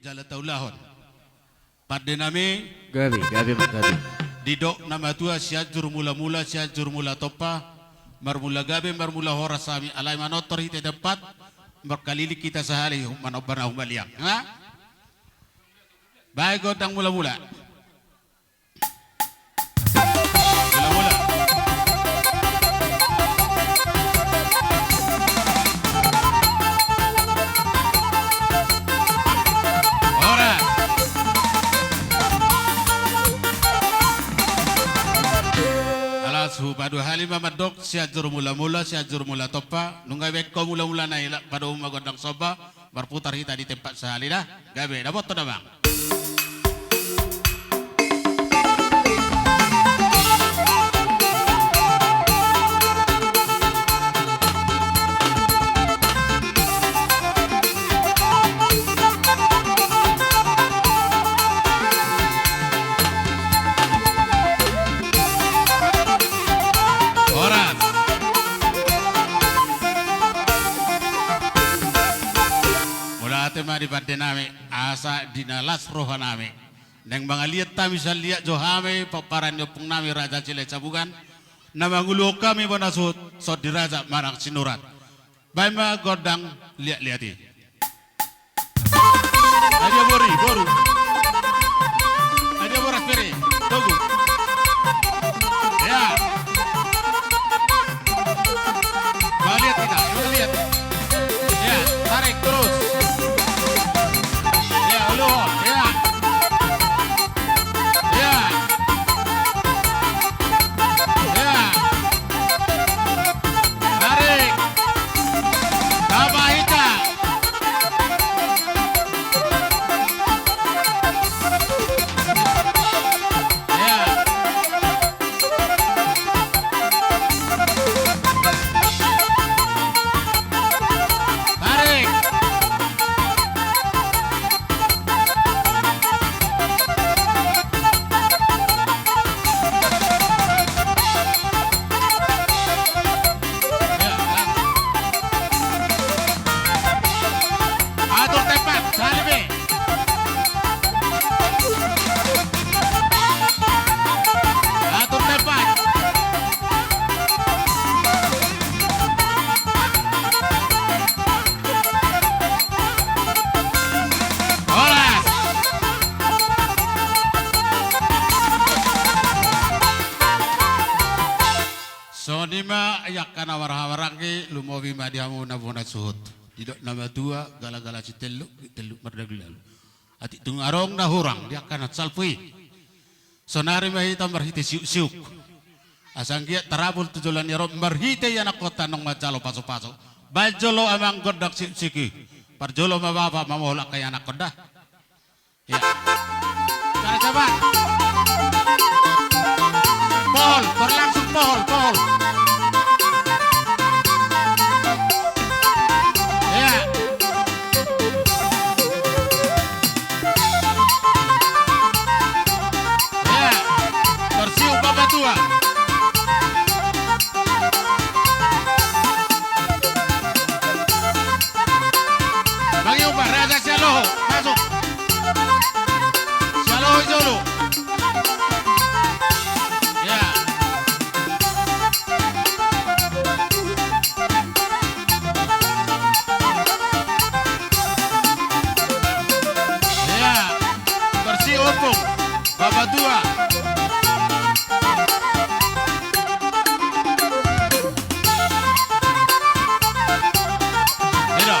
jala taulahon. Pada nami Gabi mak gabi. didok nama tua siajur mula-mula siajur mula topa marmula gabe marmula horas sami alai manotor hite dapat berkalili kita sehari manobana humaliang. Ha? Baik godang mula-mula. Mula-mula. Horas. Alas padu halima madok siajur mula-mula siajur mula topa nunggai beko mula-mula naila pada umagodang soba berputar hita di tempat sehari dah gabe dah foto dah bang. Mari pada name asa dinalas roha name neng bang lihat ta misal lihat johame paparan yopung name raja cile cabugan nama ngulu kami bonasut so diraja marang sinurat baima godang lihat-lihati ada boru ada boras pere tunggu ya lihat kita lihat ya tarik terus. Sonima ayak kana warha-warangke lumawi madiamu nabuna suhut. Didok nama tua gala-gala citeluk merdaglalu. Ati tungarong na hurang dia kana salpui. Sonari mahita marhite siuk-siuk. Asang kia tarabul tujulan yaro marhite yana kota nong macalo paso-paso. Bajolo amang godak siki. Parjolo mababa mamola kaya anak kodah. Ya. Cara coba. Pol, berlangsung pol. Ya. Ya. Bersiup baba tua. Bagi ubah raja Sialoho, masuk. Sialoho Jolo. Baba tua. Hero.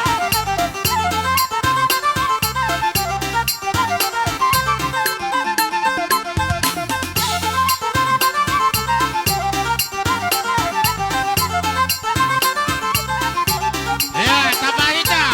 Ya, tabahita.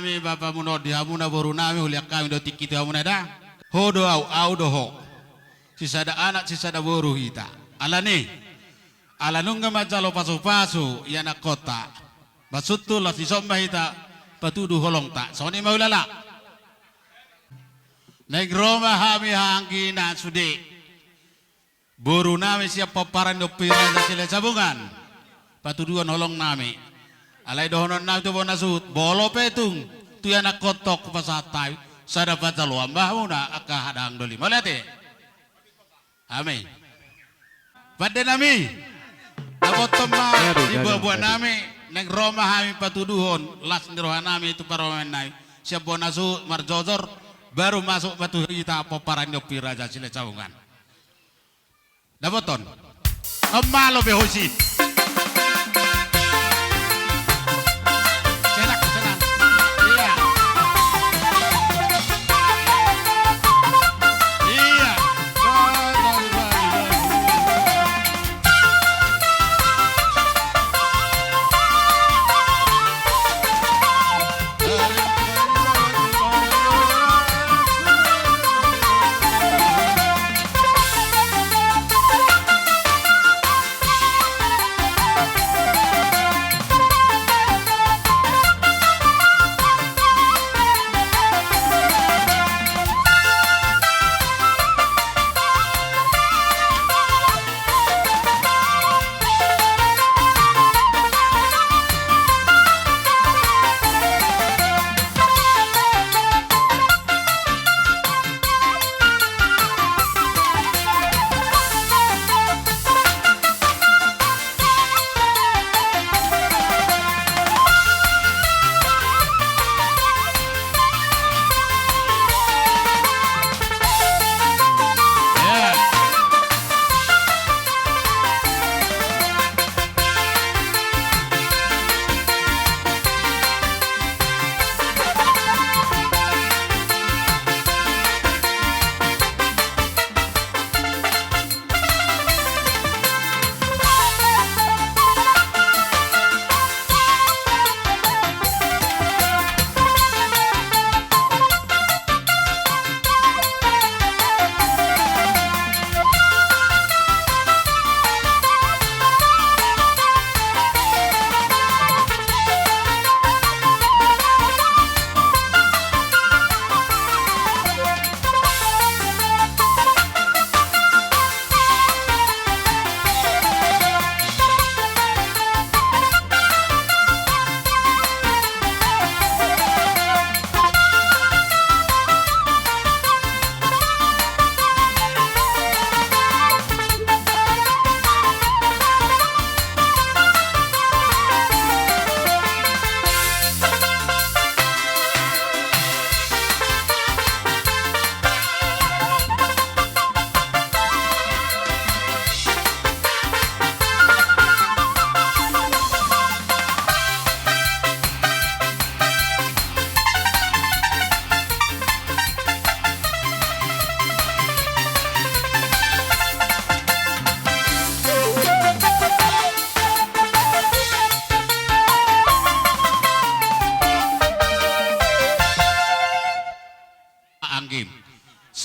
nami bapa muno di hamuna boru nami uliak kami do tikiti hamuna da hodo au do ho sisada anak sisada boru hita alani alanunga majalo pasu yana kota basutu la sisomba hita patudu holong tak soni maulala neng Roma hami hangkina sude boru nami siap paparan do piran sile sabungan patuduan holong nami alai dohonon na tu bona sut bolo petung tu yana kotok pasatai sada pacalo ambah muna aka hadang doli malate amin pada nami dapat tema ibu nami neng Roma hami patuduhon las nirohan nami itu paromen nai siap bona sut marjojor baru masuk batu kita paparan nyopi raja sile caungan dapaton amalo behosi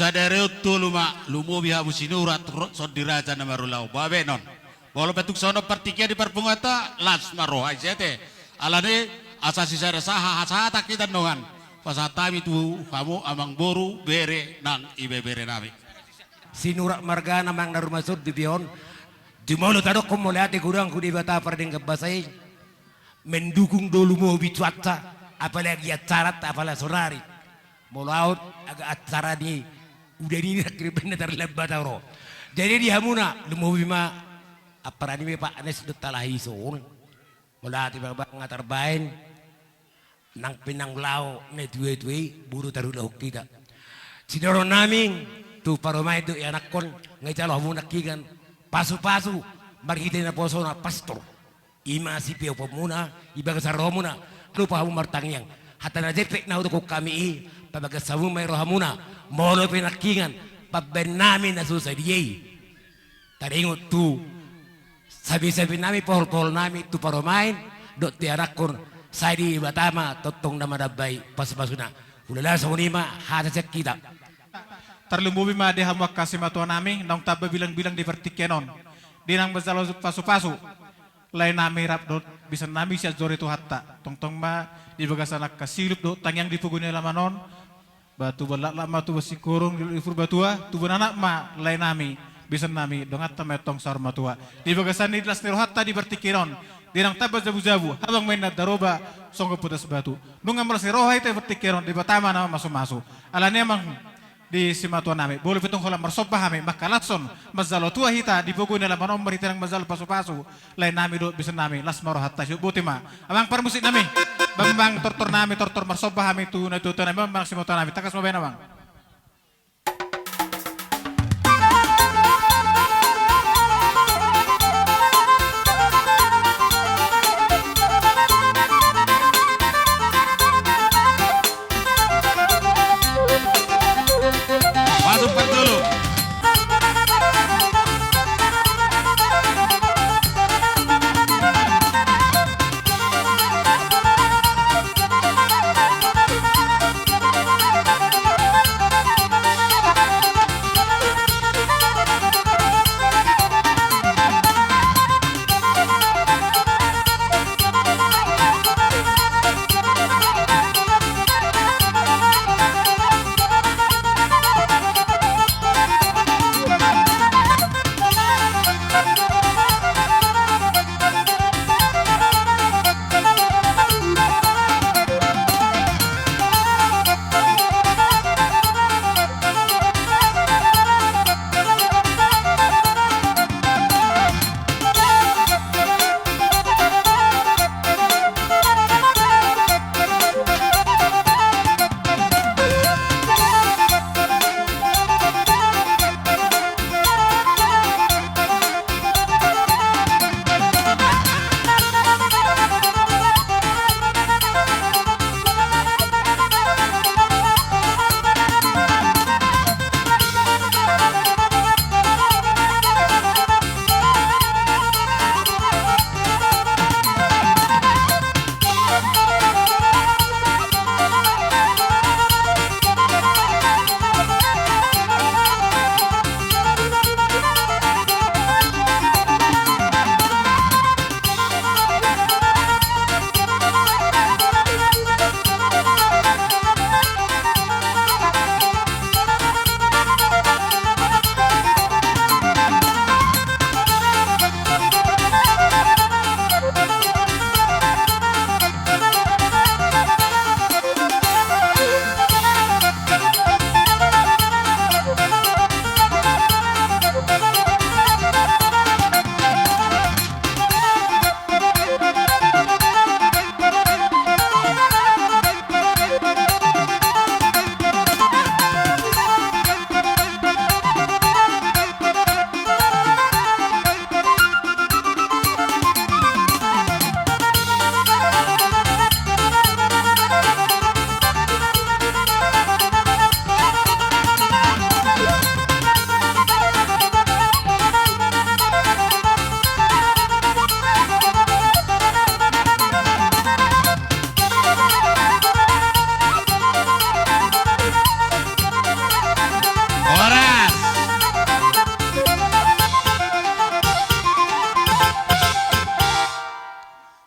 Sadare tuluma lumo biha musinurat sodiraja namarulau babenon. Bolo petuk sono partikia di perpungata las maroh ajete. Alane asasi saya saha hasata kita nongan. Pasatami tu kamu amang boru bere nang ibe bere nami. Sinurak marga namang narumasud di pion. Di malu tadok kumulati kurang kudi bata pardeng kebasai. Mendukung dulu mau bicuaca apalagi acarat apalagi sorari. Molaut agak acara ni udah ini akhirnya terlebat tau. Jadi di hamuna lumo bima aparani me Pak Anes detalahi son. Mulati babak ngatar bain nang pinang lao ne duwe-duwe buru tarulah kita. Sidoro naming tu paromai tu anak kon ngecalo hamuna kigan pasu-pasu marhite na poso na pastor. Ima si pio pemuna ibaga sa romuna lupa hamu martangyang hatana jepek na utuk kami pabaga samu may rohamuna molo pinakingan pabben namin na susay diyay taringot tu sabi-sabi namin pohol-pohol namin tu paromain dot ti anak kon Saya di Batama totong nama dabai pas pasuna. Ulala sa unima hata sa kita. Terlumbubi ma di hamuak kasih matua nami, nong taba bilang-bilang di vertikenon. Di nang bazalo pasu-pasu. Lain nami rap dot bisa nami siya zore tu hatta. Tong-tong ma di bagasanak kasilup do tangyang di puguni lamanon. Batu balak lama tu basi kurung di fur batua, tu anak ma lain nami. Bisa nami dongat tametong sar matua. Di bagasan di las hatta di vertikenon. Dirang taba zabu-zabu, habang may nadaroba, songgo putas batu. Nung amal si rohay tayo vertikeron, di batama na maso-maso. Ala niya mang di simatua nami. Boleh pitong kolam marsopa kami, makalatson, mazalo tua hita, di bugo nila manom marita ng mazalo paso-paso. Lain nami do, bisa nami, las maro hatta siya. Buti ma, amang parmusik nami, bambang tortor nami, tortor marsopa kami, tu na tuto nami, bambang simatua nami. Takas mo ba na bang? Masuk dulu.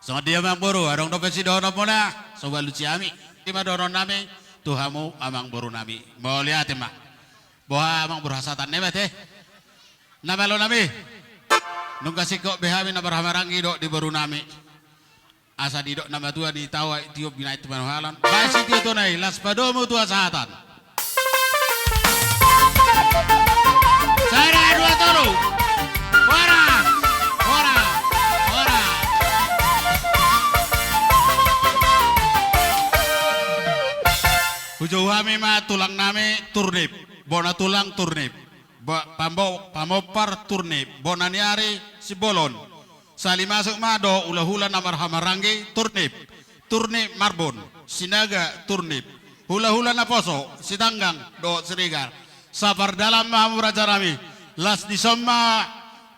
So dia mang boru, arong dope si dono muna, so balu ciami, tima dono nami, tuhamu amang boru nami, mau lihat tima, boha amang boru hasatan nebe teh, nama lo nami, nung kasih kok behami na berhamarangi dok di boru nami, asa di dok nama tua di tawa tiup binai teman halan, basi tiu tunai, las padomu tua sahatan, saya dua tolu, waras. Ujau kami mah tulang nami turnip, bona tulang turnip, pamopar turnip, bona niari si bolon. Sali masuk mah do hula namar hamarangi turnip, turnip marbon, sinaga turnip, hula naposo, sitanggang do serigar. Safar dalam mah muraja rami, las di somma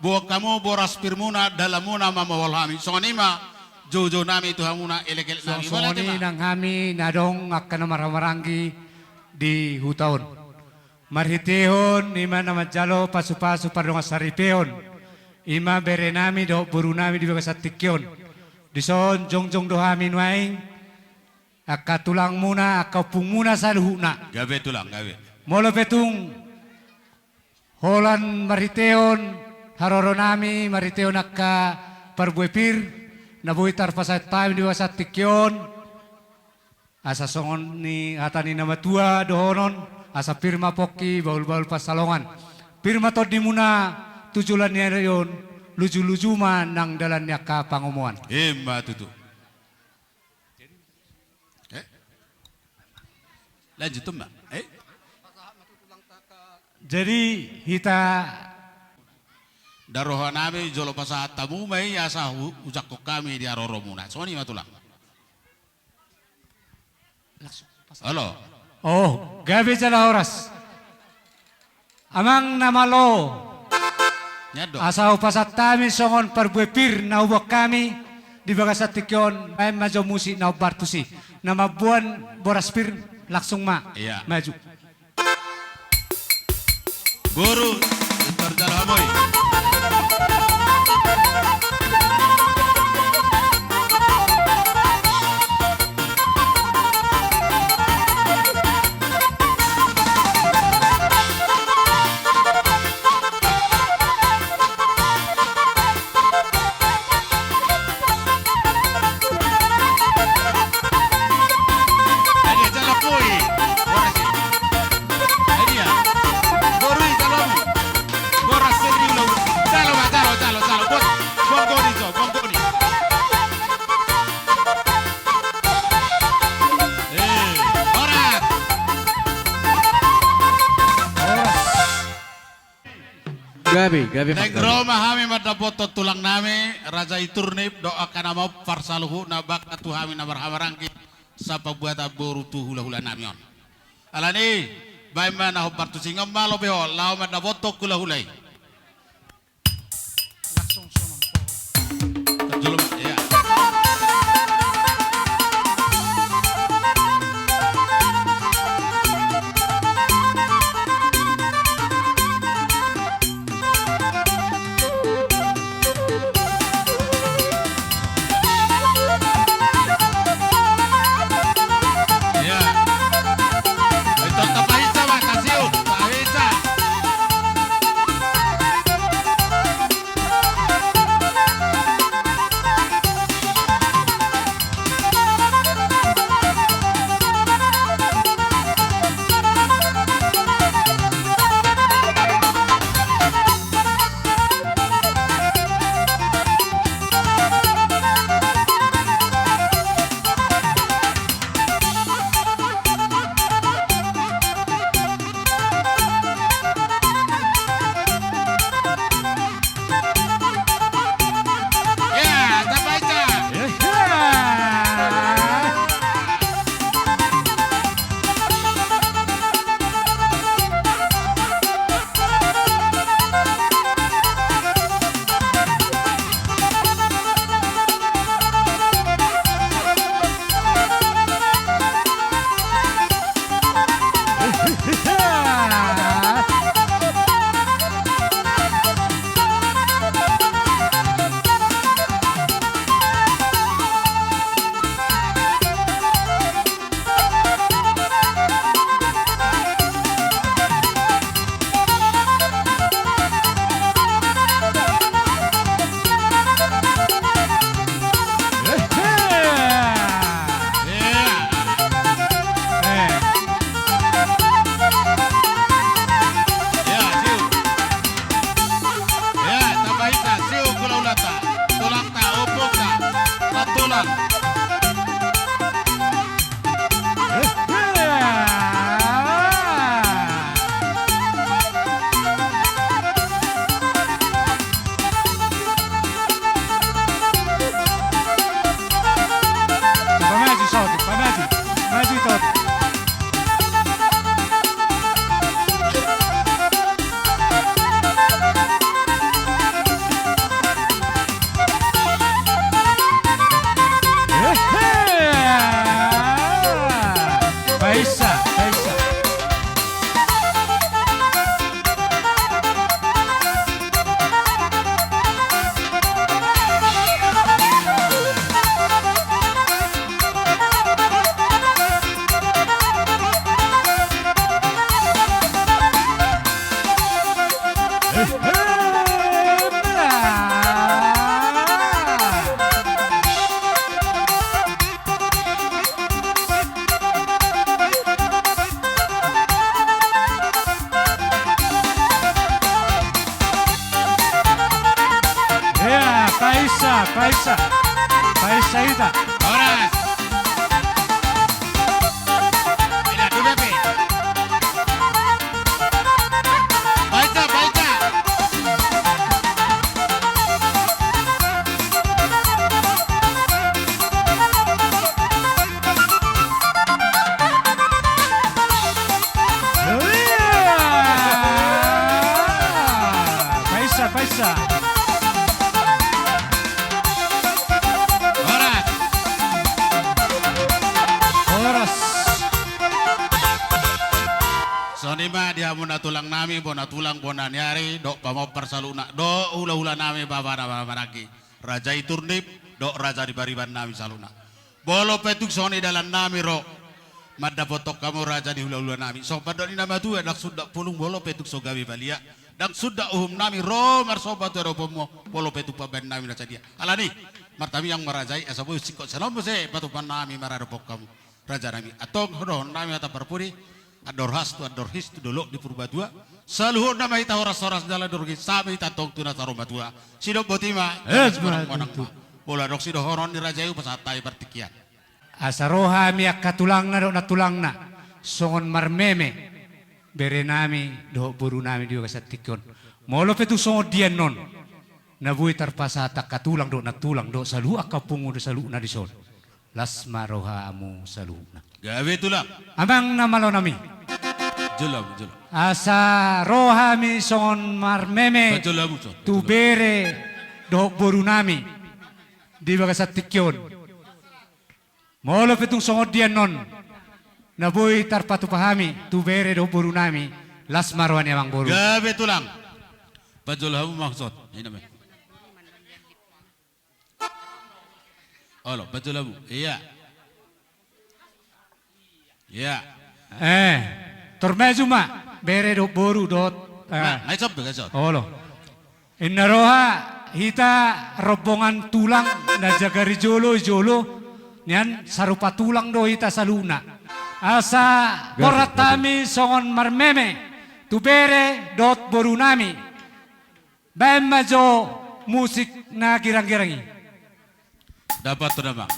buat kamu boras pirmuna dalamuna mamawalhami. Sonima Jojo nami itu hamuna elek-elek nami. Wala Songoni tiba. nang kami nadong akan maramarangi di hutaon. Marhitehon ima nama jalo pasu-pasu padong saripeon. Ima bere nami do buru nami di bagas tikyon. Dison jong-jong do hamin waing. Aka tulang muna, aka upung muna sa luhuna. Gawe tulang, gawe. Molo petung holan mariteon haroro nami mariteon akka parbuepir nabuhi tarpasat tayo di wasat tikyon asa songon ni hatani nama tua dohonon asa pirma poki baul-baul pasalongan pirma to di muna tujulan niya yon luju-luju man nang dalan niya ka pangomuan. Mbak tutu. Lanjut tuh mbak. Jadi kita Daroha nami jolo pasahat tamu mai asa ujak ko kami di aroro muna. Soni matulang. Halo. oh gabi jala oras amang namalo Nyado. asa upasat kami songon parbuepir na ubak kami di bagasat tikyon may majo musi na ubartusi na mabuan boraspir laksung ma Iya. maju Buru terjala hamoy. Adia jala koi. Borasi. Adia. Borui jalamu. Boras sedri ulau. Jalo ba jalo. Bot bongoni jo bongoni. Borat. Gabi Neng Roma hami madda botot tulang nami Raja Iturnip doa kana mau farsaluhu na bakatu hami na barhamarangki sapa buat aboru tu hula-hula namion. Alani bai mana ho partu singam malo beho lao madda botok hula-hulai. laksung sonong po Terjulum ya. Ya. Itu kapahisa ba kasiu, kapahisa. Ya, kapahisa. Ya. Ya, siu. Ya, kapahisa siu kula ulata. Tulang ta opok ta. Patulang. Pamaju sote, pamaju. Maju tot. Paisa ita. Oras. Mira, tú bebe. Baita, baita. Paisa. Oras. Oras. Soni ma dia muna tulang nami bona tulang bona nyari dok pamo persaluna do ula nami babara babaragi raja iturnip dok raja di bariban nami saluna bolo petuk soni dalam nami ro madda potok kamu raja di ula nami so pada ni nama tu dak sudah pulung bolo petuk so gawi balia dak sudah nami ro marsoba tu ro pomo bolo petuk paben nami raja dia alani martami yang merajai asabu sikot sanom se patupan nami mararapok kamu raja nami atong hodo nami ata perpuri ador his tu dulu di Purbatua seluruh nama ita horas jalan durgi sabi ita tong tuna tarumatua sidok botima monang bola dok sido horon di rajayu pasatai pertikian Asaroha miak katulangna do natulangna songon marmeme bere nami do buru nami dio kasatikon molo petu songo dian non nabui tarpasata katulang do natulang do salu akapungu do salu na dison lasma roha amu saluna gawe tulang amang namalo nami jelam asa roha mi songon marmeme jelam tu bere do buru nami di bagasatikon molo petung songo dian non nabui tarpatu pahami tu bere do buru nami lasma roha ni amang buru gawe tulang pajolamu maksud ini namanya Halo, pajolamu iya tormeju ma bere do boru dot ngaisop olo inna roha hita rombongan tulang na jagari jolo nian sarupa tulang do hita saluna asa moratami songon marmeme tu bere dot boru nami bemajo musik na girang-girangi dapat tuh nama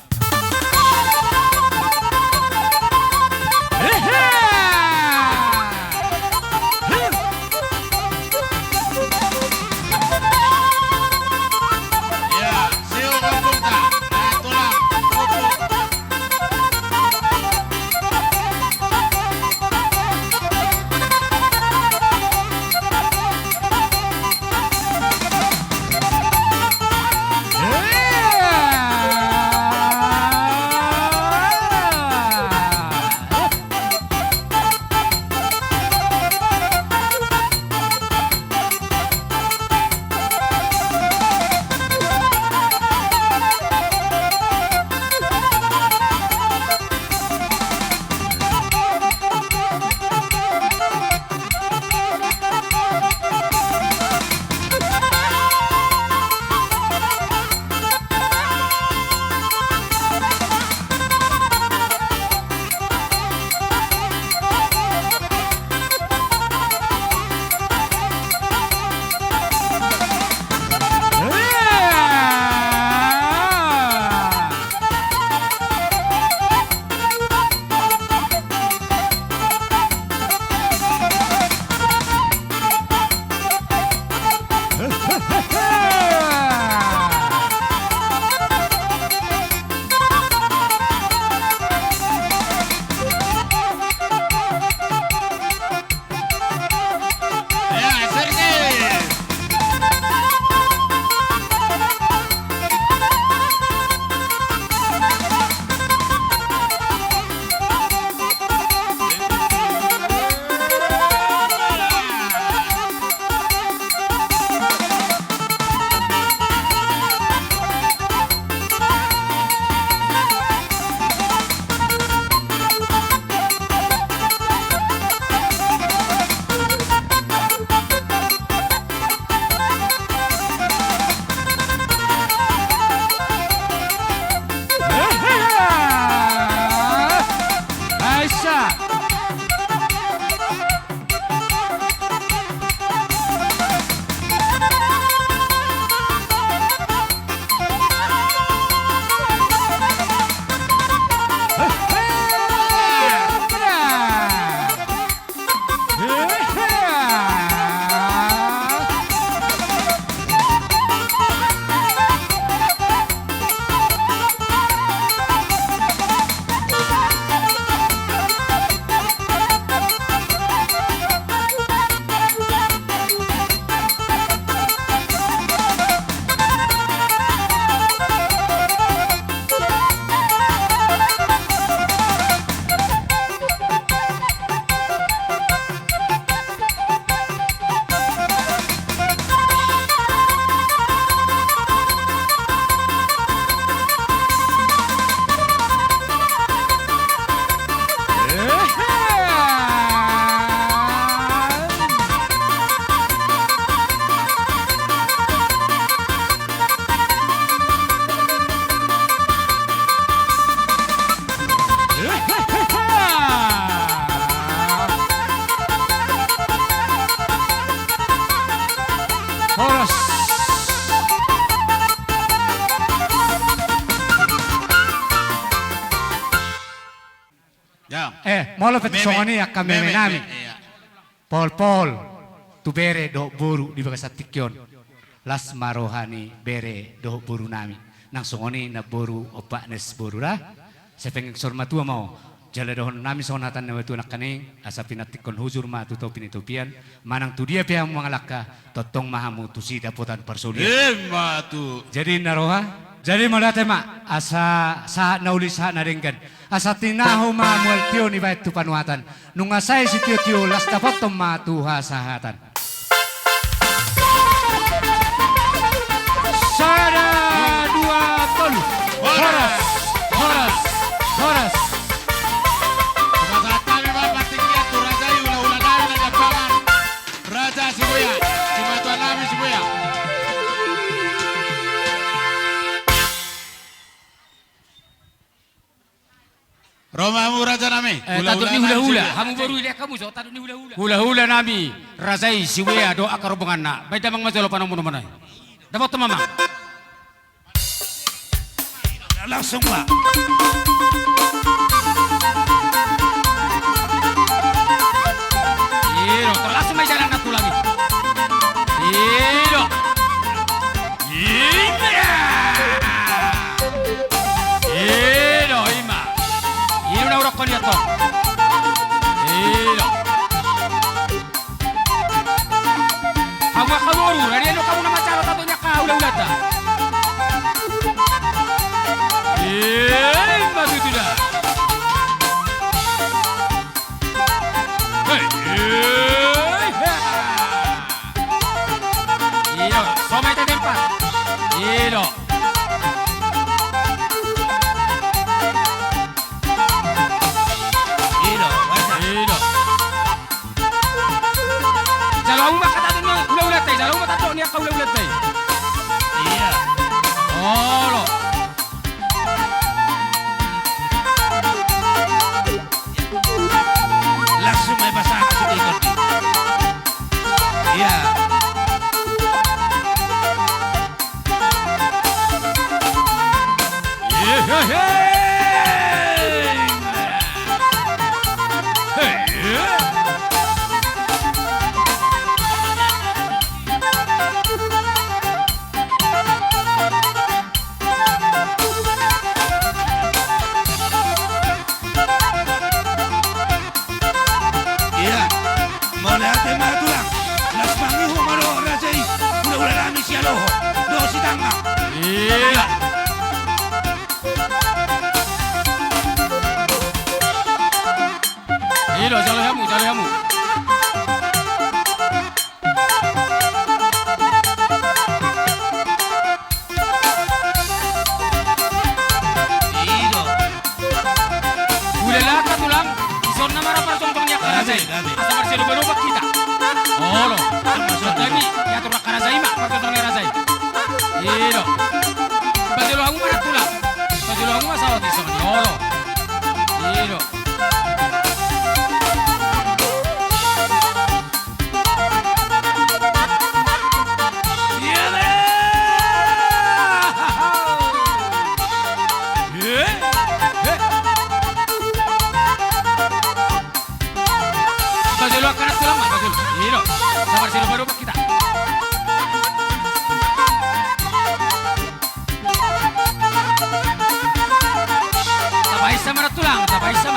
molo pet songoni akka meme nami. Iya. Pol tu bere do boru di bagas tikyon. Las marohani bere do boru nami. Nang songoni na boru opa nes boru lah. Sepeng sorma tua mau. Jala dohon nami sonatan na watu nak kaning asa pinatikon huzur ma tu tau pinitupian manang tu dia pia mangalaka totong mahamu tu si daputan persulian. Matu. Jadi naroha, jadi malate ma asa sa naulis ha naringkan. Asa tinahu ma mual tio ni bait tu panuatan. Nung asai si tio las dapat ma tu hasahatan. Sada dua tolu. Horas. Raja Sibuya, Cimatuan Nami Sibuya. Romamu Raja Nami. Tatut ni hula-hula. Hamu baru dia kamu so tatut ni hula-hula. Hula-hula nami. Razai siwea doa karobongan na. Baik damang masalo panang muno manay. Dapat tu mama. Langsung lah. Iro, terlalu may jalan na tulagi. Iro. Ima. Iro na urok ko niya to. Iro. Hawa kamuru, rariano kamu na macara tato niya ka, ulah-ulah ta. Ima, itu dah. Iro, somai ta tempat. Iro. Iro. Jalaw mo makatado niya ulat tay. Jalaw mo tato niya ka ulat tay. Iya. Olo. Langsung may basa ka sa ikot. Iya. Iya. Iro, jalahamu. Iro. Udah ka tulang, ison na mara para songtongnya karasay. Asa marselo belubat kita. Olo, maksud lagi, ya turak karasay mak, para songtongnya karasay. Iro. Pagilo ako mara tulang. Pagilo ako masawat ison. Olo. Iro. Pagilo ako na tulang mak, pagilo. Iro. Sa marselo belubat kita. Tabaisa mara tulang, tabaisa.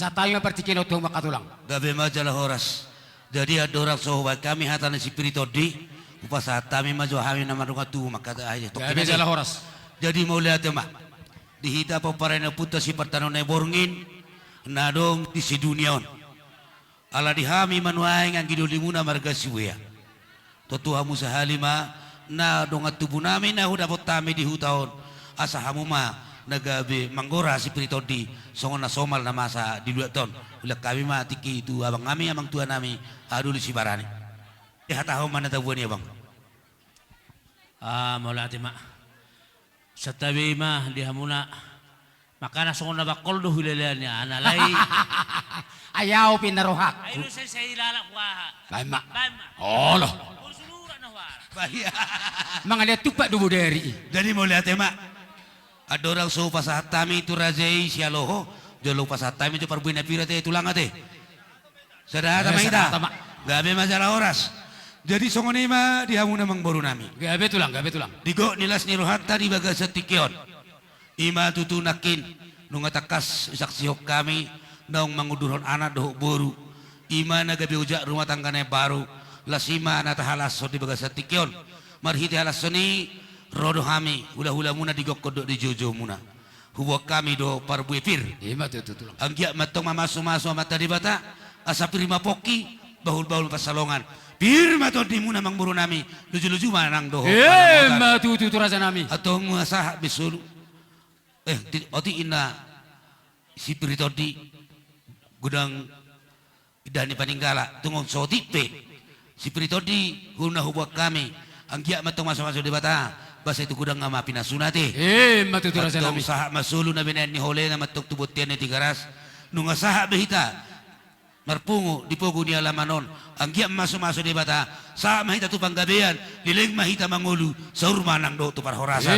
asa tayo pertikeno to makatulang. Gabi majalah horas. Jadi ada orang sohbat kami hatana si pirito di upasa tami majo hami nama dunga tu makata aja. Gabe jala horas. Jadi mau lihat mak. Dihita pa parena puta si pertanon na borngin na dong di si duniaon. Ala dihami manuaing ang gidulimuna marga sibuya. Totua musa halima na dong at tubo namin na hudapot tami di hutaon. Asa hamuma nagabi manggora si pirito di songon na somal na masa di 2 ton. Ulah kami mah tiki itu abang kami abang tua nami adul si barani. Hataho mana tabuan ya bang. Maulati mak. Sa tabi mah di hamuna makana songon na bakol do huleleanya analay. Ayaw pinarohak. Ay no sa ilala kwa. Baima. Bama. Oh loh. Ursulura na wa. Bahaya. Mga lihat tupak dubo dari. Jadi mau lihat mak. Ada orang so pasat tami itu rajai si aloho. Jolo pasat tami itu perbuina pirate tulang ate. Saudara tama kita. Gabe masalah horas. Jadi songone mah dihamuna mang boru nami. Gabe tulang, gabe tulang. Digo nilas ni rohatta di baga setikion. Ima tutunakin nunga takas saksihok kami naong mangudurhon anak dohok boru. Ima nagabi ujak rumah tanggane baru. Lasima natahalas so di baga setikion. Marhiti halas soni rodo kami hula-hula muna digok kodok di jojo muna. Huwag kami do parbuipir. Ima tuh tulang. Anggiak matong mamaso-maso mata di bata. Asa pirima poki bahul-bahul pasalongan. Pirma to di muna mang buru nami luju-luju manang doho. Ma tuh raja nami. Atau nguasa bisulu. Oti ina si pirito di gudang idani paninggala tungong sotipe. Si pirito di guna hubak kami. Anggiak matong maso-maso di bata. Basa itu gudang ngama pinasunate. Ma tuh raja Atong nami. saha masulu na binen ni hole na matok tubutian ni tigaras. Nunga saha behita. Marpungo di pogo ni alamanon. Ang giam maso-maso di bata. Sa mahita tu panggabean. Liling mahita mangulu. Sa urma nang do tu parhorasan.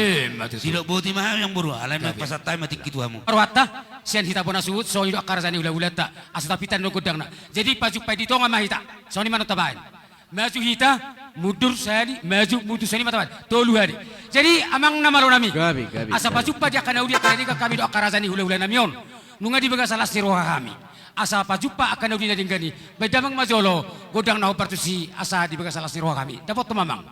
Silo buti mahal yang buru. Alam yang pasat tayo matik kituamu. Arwata, sian hita pona suut, so hido akarazani ula-ula ta. Asa tapitan no gudang na. Jadi pajuk pa dito nga mahita. So ni manot tabahan. Maju hita, mudur sani, maju mudur sani mataban. Tolu hari. Jadi amang namaro nami. Gabi. Asa pajuk pa dia kana ulia kani ka kami do akarazani ula-ula namion. Nunga di baga salas ni roha kami. Asa pajupa akan ulia dinggani. Bedamang majolo, godang naho partusi asa di baga salas ni roha kami. Dapat mamang.